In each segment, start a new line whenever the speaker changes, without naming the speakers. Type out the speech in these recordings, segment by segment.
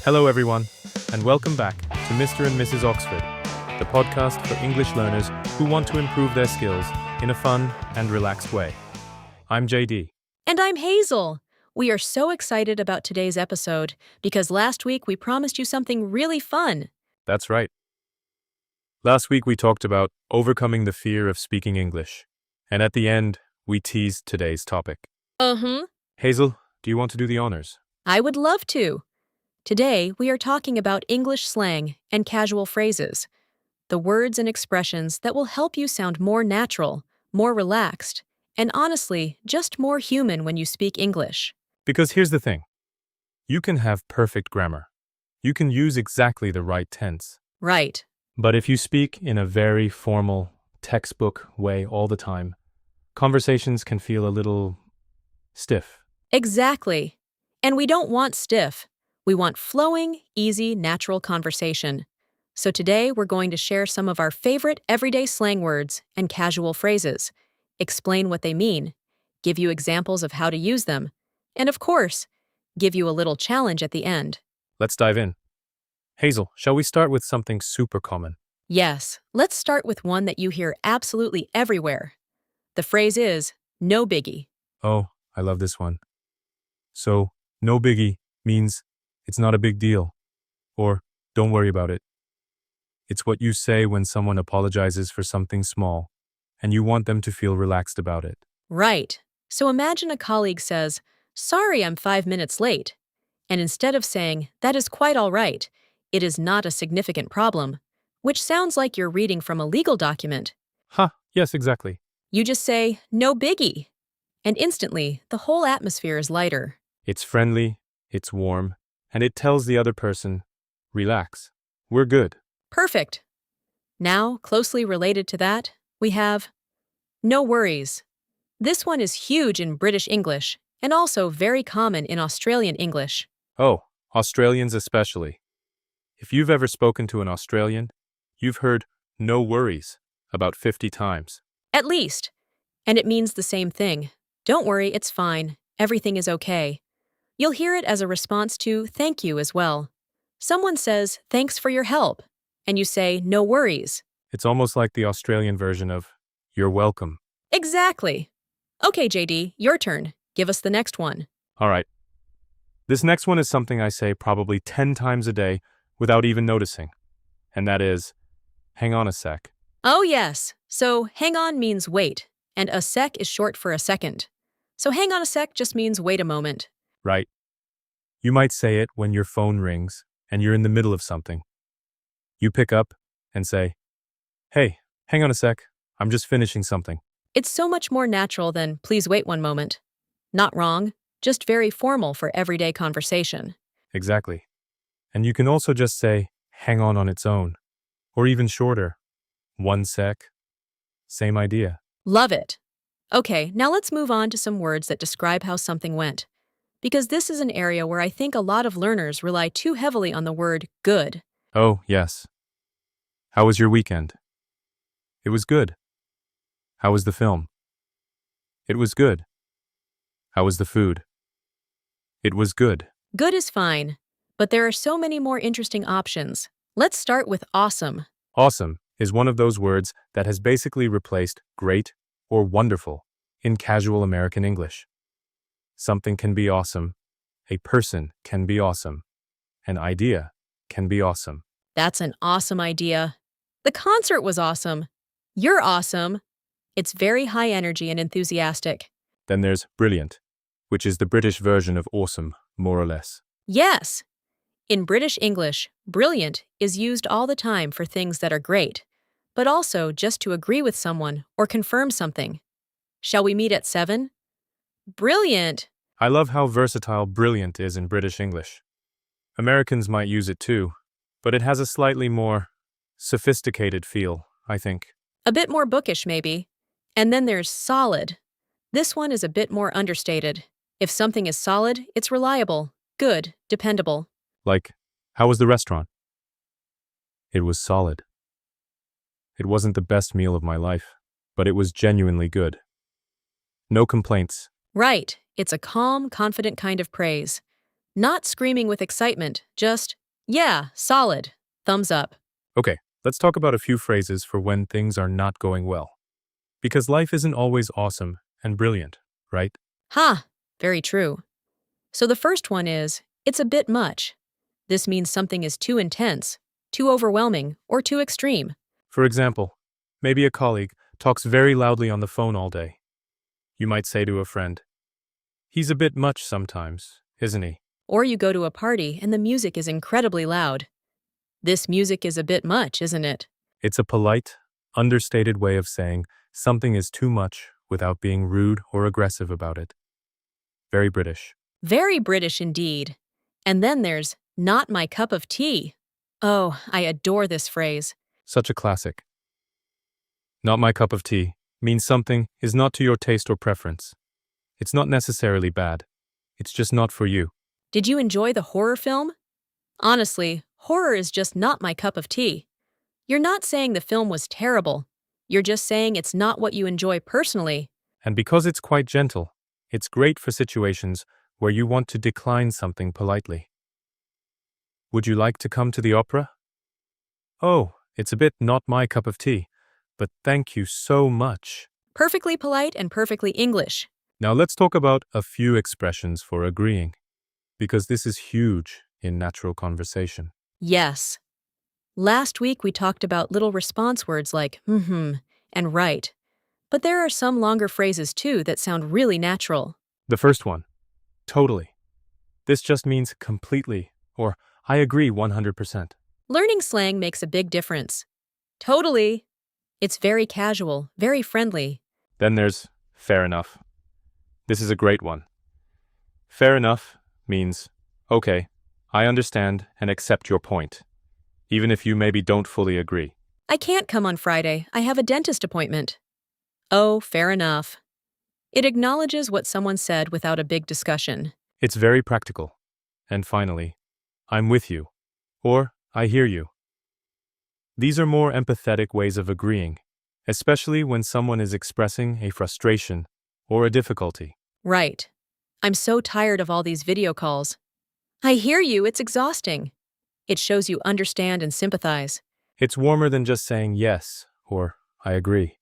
Hello, everyone, and welcome back to Mr. and Mrs. Oxford, the podcast for English learners who want to improve their skills in a fun and relaxed way. I'm JD.
And I'm Hazel. We are so excited about today's episode because last week we promised you something really fun.
That's right. Last week we talked about overcoming the fear of speaking English, and at the end, we teased today's topic. Hazel, do you want to do the honors?
I would love to. Today, we are talking about English slang and casual phrases, the words and expressions that will help you sound more natural, more relaxed, and honestly, just more human when you speak English.
Because here's the thing. You can have perfect grammar. You can use exactly the right tense.
Right.
But if you speak in a very formal, textbook way all the time, conversations can feel a little stiff.
Exactly. And we don't want stiff. We want flowing, easy, natural conversation. So today we're going to share some of our favorite everyday slang words and casual phrases, explain what they mean, give you examples of how to use them, and of course, give you a little challenge at the end.
Let's dive in. Hazel, shall we start with something super common?
Yes, let's start with one that you hear absolutely everywhere. The phrase is, no biggie.
Oh, I love this one. So, no biggie means it's not a big deal, or don't worry about it. It's what you say when someone apologizes for something small, and you want them to feel relaxed about it.
Right. So imagine a colleague says, sorry, I'm 5 minutes late. And instead of saying, that is quite all right, it is not a significant problem, which sounds like you're reading from a legal document.
Yes, exactly.
You just say, no biggie. And instantly, the whole atmosphere is lighter.
It's friendly, it's warm, and it tells the other person, relax, we're good.
Perfect. Now, closely related to that, we have no worries. This one is huge in British English and also very common in Australian English.
Oh, Australians especially. If you've ever spoken to an Australian, you've heard no worries about 50 times.
At least. And it means the same thing. Don't worry, it's fine. Everything is okay. You'll hear it as a response to thank you as well. Someone says, thanks for your help, and you say, no worries.
It's almost like the Australian version of, you're welcome.
Exactly. Okay, JD, your turn. Give us the next one.
All right. This next one is something I say probably 10 times a day without even noticing. And that is, hang on a sec.
Oh, yes. So hang on means wait, and a sec is short for a second. So hang on a sec just means wait a moment.
Right. You might say it when your phone rings and you're in the middle of something. You pick up and say, hey, hang on a sec, I'm just finishing something.
It's so much more natural than please wait one moment. Not wrong, just very formal for everyday conversation.
Exactly. And you can also just say, hang on its own. Or even shorter, 1 sec. Same idea.
Love it. Okay, now let's move on to some words that describe how something went. Because this is an area where I think a lot of learners rely too heavily on the word good.
Oh, yes. How was your weekend? It was good. How was the film? It was good. How was the food? It was good.
Good is fine, but there are so many more interesting options. Let's start with awesome.
Awesome is one of those words that has basically replaced great or wonderful in casual American English. Something can be awesome. A person can be awesome. An idea can be awesome.
That's an awesome idea. The concert was awesome. You're awesome. It's very high energy and enthusiastic.
Then there's brilliant, which is the British version of awesome, more or less.
Yes. In British English, brilliant is used all the time for things that are great, but also just to agree with someone or confirm something. Shall we meet at 7? Brilliant.
I love how versatile brilliant is in British English. Americans might use it too, but it has a slightly more sophisticated feel, I think.
A bit more bookish, maybe. And then there's solid. This one is a bit more understated. If something is solid, it's reliable, good, dependable.
Like, how was the restaurant? It was solid. It wasn't the best meal of my life, but it was genuinely good. No complaints.
Right. It's a calm, confident kind of praise. Not screaming with excitement, just, yeah, solid, thumbs up.
Okay, let's talk about a few phrases for when things are not going well. Because life isn't always awesome and brilliant, right?
Ha, very true. So the first one is, it's a bit much. This means something is too intense, too overwhelming, or too extreme.
For example, maybe a colleague talks very loudly on the phone all day. You might say to a friend, "He's a bit much sometimes, isn't he?"
Or you go to a party and the music is incredibly loud. This music is a bit much, isn't it?
It's a polite, understated way of saying something is too much without being rude or aggressive about it. Very British.
Very British indeed. And then there's, not my cup of tea. Oh, I adore this phrase.
Such a classic. Not my cup of tea means something is not to your taste or preference. It's not necessarily bad. It's just not for you.
Did you enjoy the horror film? Honestly, horror is just not my cup of tea. You're not saying the film was terrible. You're just saying it's not what you enjoy personally.
And because it's quite gentle, it's great for situations where you want to decline something politely. Would you like to come to the opera? Oh, it's a bit not my cup of tea, but thank you so much.
Perfectly polite and perfectly English.
Now let's talk about a few expressions for agreeing, because this is huge in natural conversation.
Yes. Last week we talked about little response words like and right. But there are some longer phrases too that sound really natural.
The first one, totally. This just means completely, or I agree 100%.
Learning slang makes a big difference. Totally. It's very casual, very friendly.
Then there's fair enough. This is a great one. Fair enough means, okay, I understand and accept your point, even if you maybe don't fully agree.
I can't come on Friday. I have a dentist appointment. Oh, fair enough. It acknowledges what someone said without a big discussion.
It's very practical. And finally, I'm with you, or I hear you. These are more empathetic ways of agreeing, especially when someone is expressing a frustration or a difficulty.
Right. I'm so tired of all these video calls. I hear you, it's exhausting. It shows you understand and sympathize.
It's warmer than just saying yes or I agree.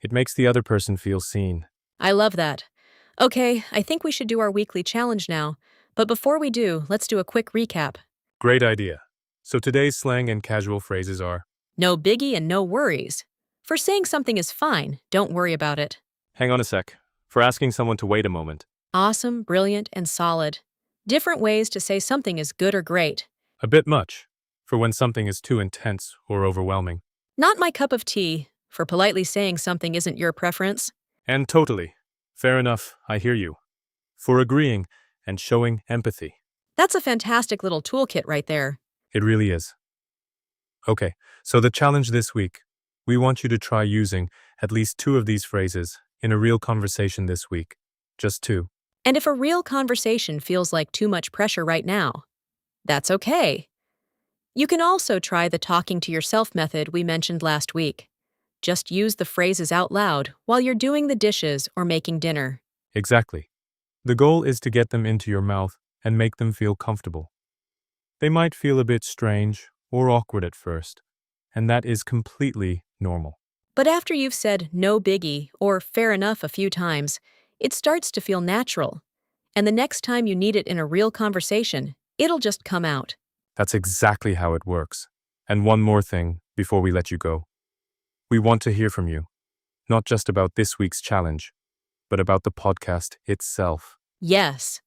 It makes the other person feel seen.
I love that. Okay, I think we should do our weekly challenge now. But before we do, let's do a quick recap.
Great idea. So today's slang and casual phrases are,
No biggie and no worries. For saying something is fine, don't worry about it.
hang on a sec, for asking someone to wait a moment.
Awesome, brilliant, and solid. Different ways to say something is good or great.
A bit much, for when something is too intense or overwhelming.
Not my cup of tea, for politely saying something isn't your preference.
And totally. Fair enough, I hear you. For agreeing and showing empathy.
That's a fantastic little toolkit right there.
It really is. Okay, so the challenge this week. We want you to try using at least 2 of these phrases in a real conversation this week. Just 2.
And if a real conversation feels like too much pressure right now, that's okay. You can also try the talking to yourself method we mentioned last week. Just use the phrases out loud while you're doing the dishes or making dinner.
Exactly. The goal is to get them into your mouth and make them feel comfortable. They might feel a bit strange or awkward at first, and that is completely normal.
But after you've said no biggie or fair enough a few times, it starts to feel natural. And the next time you need it in a real conversation, it'll just come out.
That's exactly how it works. And one more thing before we let you go. We want to hear from you, not just about this week's challenge, but about the podcast itself.
Yes,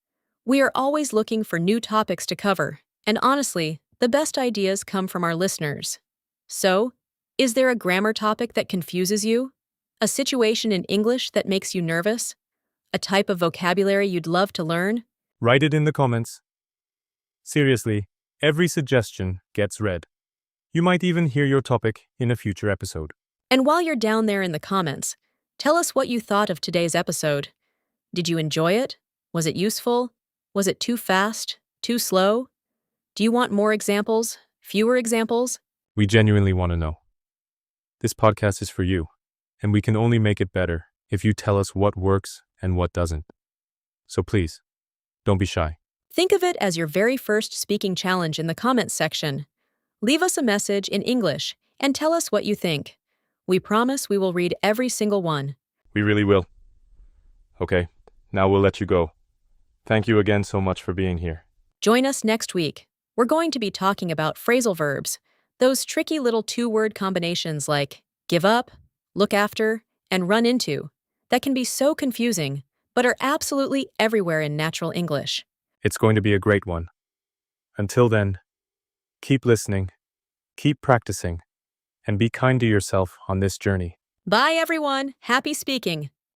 we are always looking for new topics to cover, and honestly, the best ideas come from our listeners. So, is there a grammar topic that confuses you? A situation in English that makes you nervous? A type of vocabulary you'd love to learn?
Write it in the comments. Seriously, every suggestion gets read. You might even hear your topic in a future episode.
And while you're down there in the comments, tell us what you thought of today's episode. Did you enjoy it? Was it useful? Was it too fast? Too slow? Do you want more examples? Fewer examples?
We genuinely want to know. This podcast is for you, and we can only make it better if you tell us what works and what doesn't. So please, don't be shy.
Think of it as your very first speaking challenge in the comments section. Leave us a message in English and tell us what you think. We promise we will read every single one.
We really will. Okay, now we'll let you go. Thank you again so much for being here.
Join us next week. We're going to be talking about phrasal verbs, those tricky little two-word combinations like give up, look after, and run into, that can be so confusing, but are absolutely everywhere in natural English.
It's going to be a great one. Until then, keep listening, keep practicing, and be kind to yourself on this journey.
Bye, everyone. Happy speaking.